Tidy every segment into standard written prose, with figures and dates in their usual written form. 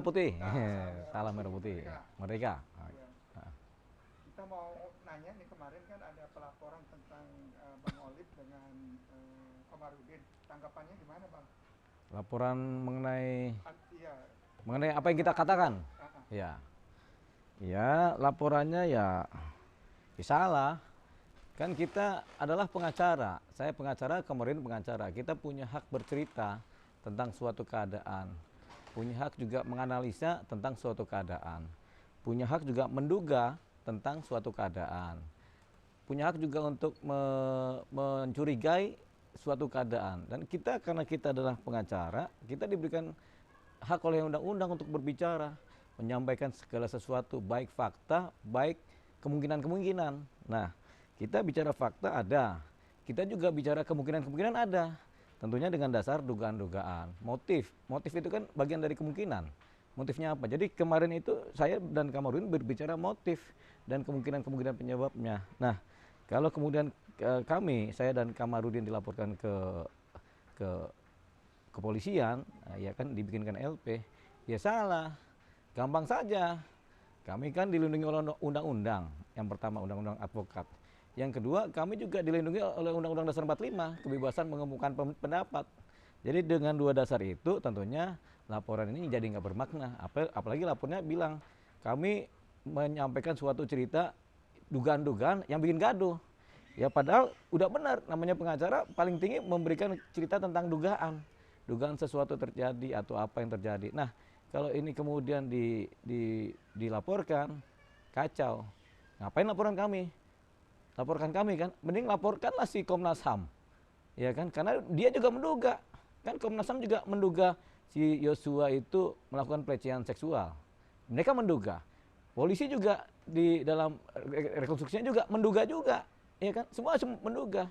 putih. Salam merah putih. Merdeka. Ya. Kita mau nanya nih, kemarin kan ada pelaporan tentang Bang Olip dengan Komarudin. Tanggapannya gimana, Bang? Laporan mengenai Iya. apa yang kita katakan. Ah, ah. Ya. Ya, laporannya ya salah. Kan kita adalah pengacara. Saya pengacara, kemarin pengacara. Kita punya hak bercerita tentang suatu keadaan. Punya hak juga menganalisa tentang suatu keadaan. Punya hak juga menduga tentang suatu keadaan. Punya hak juga untuk mencurigai suatu keadaan. Dan kita, karena kita adalah pengacara, kita diberikan hak oleh undang-undang untuk berbicara, menyampaikan segala sesuatu, baik fakta, baik kemungkinan-kemungkinan. Nah, kita bicara fakta ada, kita juga bicara kemungkinan-kemungkinan ada. Tentunya dengan dasar dugaan-dugaan. Motif itu kan bagian dari kemungkinan. Motifnya apa? Jadi kemarin itu saya dan Kamarudin berbicara motif dan kemungkinan-kemungkinan penyebabnya. Nah, kalau kemudian saya dan Kamarudin dilaporkan ke kepolisian, ya kan dibikinkan LP, ya salah. Gampang saja. Kami kan dilindungi oleh undang-undang. Yang pertama undang-undang advokat. Yang kedua, kami juga dilindungi oleh Undang-Undang Dasar 45, kebebasan mengemukakan pendapat. Jadi dengan dua dasar itu tentunya laporan ini jadi nggak bermakna. Apalagi lapornya bilang kami menyampaikan suatu cerita dugaan-dugaan yang bikin gaduh. Ya padahal udah benar, namanya pengacara paling tinggi memberikan cerita tentang dugaan. Dugaan sesuatu terjadi atau apa yang terjadi. Nah, kalau ini kemudian dilaporkan, kacau. Ngapain laporan kami? Laporkan kami kan, mending laporkanlah si Komnas HAM, ya kan? Karena dia juga menduga, kan Komnas HAM juga menduga si Yosua itu melakukan pelecehan seksual. Mereka menduga, polisi juga di dalam rekonstruksinya juga menduga juga, ya kan? Semua menduga.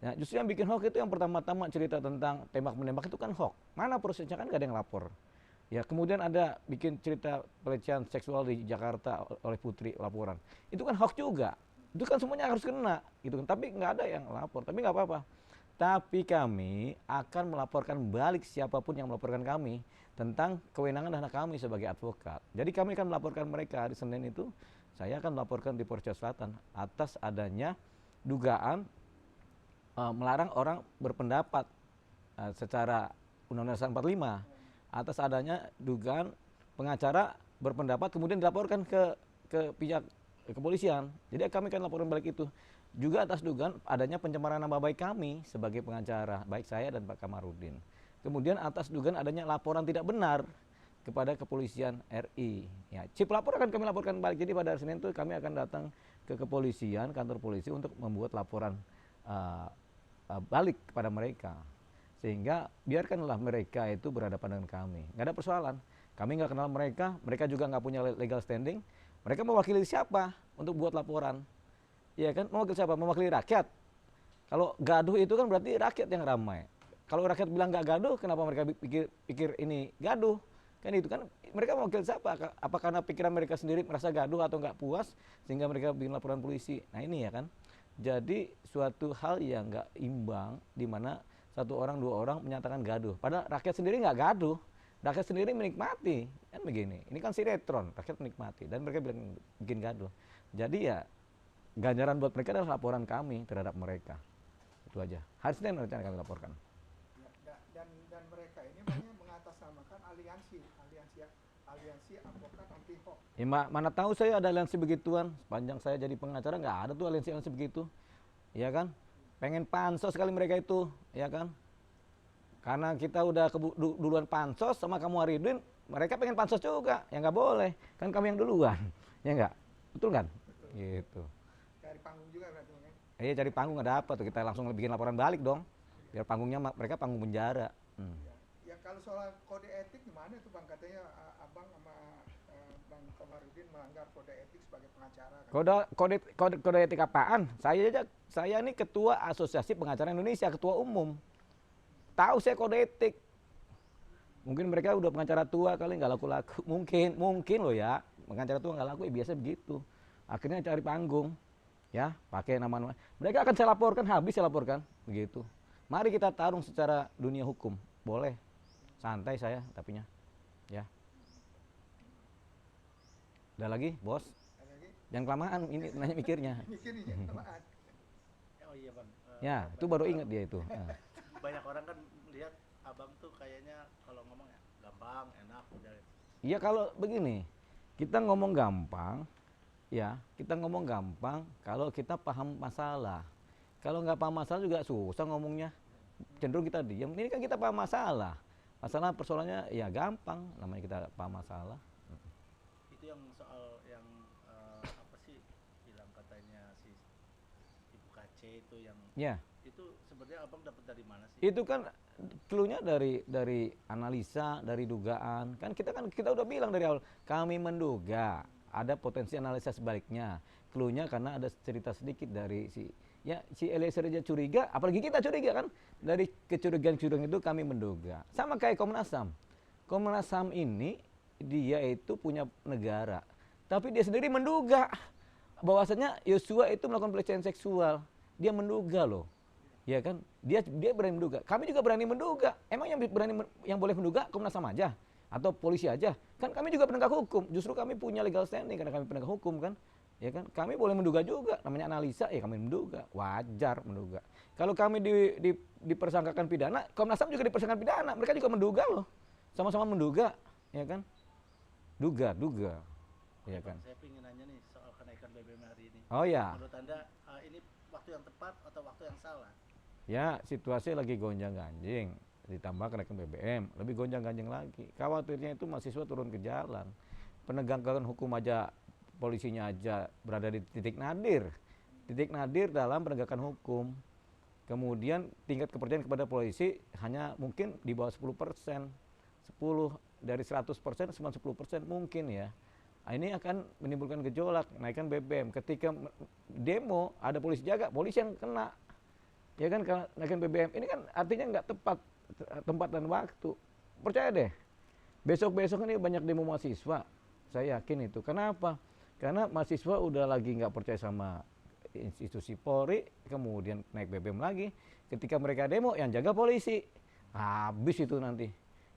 Ya, justru yang bikin hoax itu yang pertama-tama cerita tentang tembak menembak itu kan hoax. Mana prosesnya kan gak ada yang lapor. Ya kemudian ada bikin cerita pelecehan seksual di Jakarta oleh Putri laporan, itu kan hoax juga. Itu kan semuanya harus kena gitu kan, tapi nggak ada yang lapor. Tapi nggak apa-apa, tapi kami akan melaporkan balik siapapun yang melaporkan kami tentang kewenangan dan hak kami sebagai advokat. Jadi kami akan melaporkan mereka hari Senin itu. Saya akan melaporkan di Polres Jakarta Selatan atas adanya dugaan melarang orang berpendapat secara Undang-Undang Dasar 45, atas adanya dugaan pengacara berpendapat kemudian dilaporkan ke pihak kepolisian. Jadi kami akan laporan balik itu. Juga atas dugaan adanya pencemaran nama baik kami sebagai pengacara, baik saya dan Pak Kamarudin. Kemudian atas dugaan adanya laporan tidak benar kepada kepolisian RI. Ya, chip lapor akan kami laporkan balik. Jadi pada hari Senin itu kami akan datang ke kepolisian, kantor polisi untuk membuat laporan balik kepada mereka. Sehingga biarkanlah mereka itu berhadapan dengan kami. Nggak ada persoalan. Kami nggak kenal mereka, mereka juga nggak punya legal standing. Mereka mewakili siapa untuk buat laporan? Iya kan, mewakili siapa? Mewakili rakyat. Kalau gaduh itu kan berarti rakyat yang ramai. Kalau rakyat bilang nggak gaduh, kenapa mereka pikir ini gaduh? Kan itu kan mereka mewakili siapa? Apa karena pikiran mereka sendiri merasa gaduh atau nggak puas sehingga mereka bikin laporan polisi? Nah ini ya kan. Jadi suatu hal yang nggak imbang di mana satu orang dua orang menyatakan gaduh. Padahal rakyat sendiri nggak gaduh. Rakyat sendiri menikmati, kan begini. Ini kan sinetron, rakyat menikmati dan mereka bikin gaduh. Jadi ya ganjaran buat mereka adalah laporan kami terhadap mereka. Itu aja. Hari Senin rencana kami laporkan. Dan mereka ini banyak mengatasnamakan aliansi advokat anti hoax. Ya, mana tahu saya ada aliansi begituan. Sepanjang saya jadi pengacara nggak ada tuh aliansi begitu. Ya kan? Pengen pansos sekali mereka itu, ya kan? Karena kita udah duluan pansos sama kamu Aridin, mereka pengen pansos juga, ya nggak boleh, kan kami yang duluan, ya nggak, betul kan? Betul. Gitu. Cari panggung juga berarti kan? Iya cari panggung nggak dapat tuh, kita langsung bikin laporan balik dong, biar panggungnya mereka panggung penjara. Ya kalau soal kode etik gimana tuh Bang, katanya abang sama Bang Komarudin melanggar kode etik sebagai pengacara. Kan? Kode etik apaan? Saya ini ketua Asosiasi Pengacara Indonesia, ketua umum. Tahu saya kode etik. Mungkin mereka udah pengacara tua kali nggak laku-laku. Mungkin loh ya, pengacara tua nggak laku ya biasa begitu. Akhirnya cari panggung, ya pakai nama-nama. Mereka akan saya laporkan, habis saya laporkan, begitu. Mari kita tarung secara dunia hukum, boleh. Santai saya tapinya, ya. Udah lagi, bos. Ada lagi? Jangan kelamaan ini nanya mikirnya. Mikir nih, jangan kelamaan. Oh iya bang. Ya, itu baru ingat dia itu. Banyak orang kan lihat abang tuh kayaknya kalau ngomong ya gampang, enak, udah. Iya kalau begini, kita ngomong gampang, ya kita ngomong gampang kalau kita paham masalah. Kalau nggak paham masalah juga susah ngomongnya. Cenderung kita diam. Ini kan kita paham masalah. Masalah persoalannya ya gampang, namanya kita paham masalah. Itu yang soal yang apa sih bilang katanya si Ibu KC itu yang Ya, itu sebenarnya abang dapat dari mana sih? itu kan clue-nya dari analisa, dari dugaan. Kan kita udah bilang dari awal, kami menduga ada potensi analisa sebaliknya. Clue-nya karena ada cerita sedikit dari si Eliezer aja curiga, apalagi kita curiga kan. Dari kecurigaan-kecurigaan itu kami menduga. Sama kayak Komnas HAM. Komnas HAM ini dia itu punya negara, tapi dia sendiri menduga bahwasanya Yosua itu melakukan pelecehan seksual. Dia menduga loh. Ya kan? Dia berani menduga. Kami juga berani menduga. Emang yang boleh menduga Komnas HAM aja atau polisi aja? Kan kami juga penegak hukum. Justru kami punya legal standing karena kami penegak hukum kan. Ya kan? Kami boleh menduga juga. Namanya analisa ya kami menduga. Wajar menduga. Kalau kami dipersangkakan pidana, Komnas HAM juga dipersangkakan pidana. Mereka juga menduga loh. Sama-sama menduga, ya kan? Duga. Ya kan? Saya ingin nanya nih soal kenaikan BBM hari ini. Oh ya. Menurut Anda ini waktu yang tepat atau waktu yang salah? Ya, situasi lagi gonjang-ganjing, ditambah kenaikan BBM, lebih gonjang-ganjing lagi. Khawatirnya itu mahasiswa turun ke jalan. Penegakan hukum aja, polisinya aja berada di titik nadir. Titik nadir dalam penegakan hukum. Kemudian tingkat kepercayaan kepada polisi hanya mungkin di bawah 10%. 10 dari 100%, cuma 10% mungkin ya. Nah, ini akan menimbulkan gejolak, naikkan BBM. Ketika demo, ada polisi jaga, polisi yang kena. Ya kan, kalau naikkan BBM, ini kan artinya nggak tepat tempat dan waktu. Percaya deh, besok-besok ini banyak demo mahasiswa. Saya yakin itu. Kenapa? Karena mahasiswa udah lagi nggak percaya sama institusi Polri, kemudian naik BBM lagi. Ketika mereka demo, yang jaga polisi. Habis itu nanti.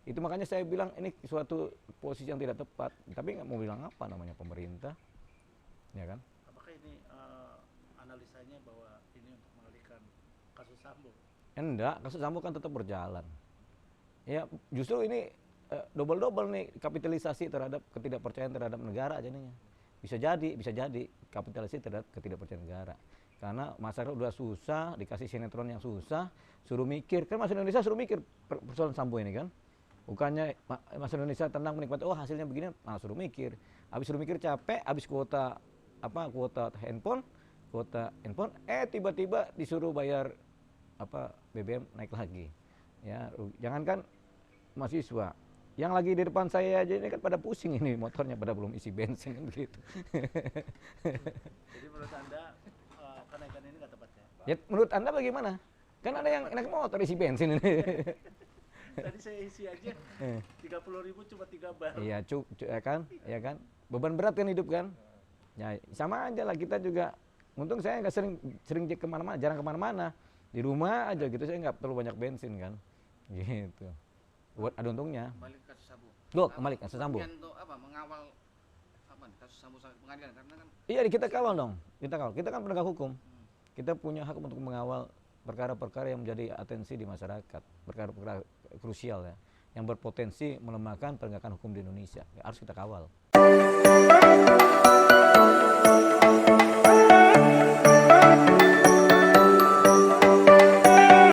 Itu makanya saya bilang ini suatu posisi yang tidak tepat. Tapi nggak mau bilang apa namanya pemerintah, ya kan? Apakah ini analisanya bahwa ini untuk mengalihkan kasus Sambo? Enggak, kasus Sambo kan tetap berjalan. Ya justru ini double-double nih kapitalisasi terhadap ketidakpercayaan terhadap negara jadinya. Bisa jadi kapitalisasi terhadap ketidakpercayaan negara. Karena masyarakat udah susah, dikasih sinetron yang susah, suruh mikir. Kan masyarakat Indonesia suruh mikir persoalan Sambo ini kan. Bukannya masyarakat Indonesia tenang menikmati, oh hasilnya begini, nah suruh mikir. Habis suruh mikir capek, habis kuota handphone, tiba-tiba disuruh bayar BBM naik lagi. Ya, jangankan mahasiswa, yang lagi di depan saya aja ini kan pada pusing ini motornya, pada belum isi bensin kan begitu. Jadi menurut Anda kenaikan ini nggak tepat ya? Ya menurut Anda bagaimana? Kan ada yang naik motor isi bensin ini. Tadi saya isi aja 30.000 cuma 3 bar. Iya, ya kan? Beban berat kan hidup kan? Ya sama aja lah, kita juga. Untung saya nggak sering kemana-mana, jarang kemana-mana. Di rumah aja gitu, saya nggak perlu banyak bensin kan. Gitu. Buat ada untungnya. Kembali ke kasus Sambo. Kembali ke kasus Sambo. Untuk mengawal kasus Sambo sampai pengadilan karena kan Iya, kita kawal dong. Kita kan penegak hukum. Kita punya hak untuk mengawal perkara-perkara yang menjadi atensi di masyarakat, perkara-perkara krusial ya, yang berpotensi melemahkan penegakan hukum di Indonesia. Ya, harus kita kawal.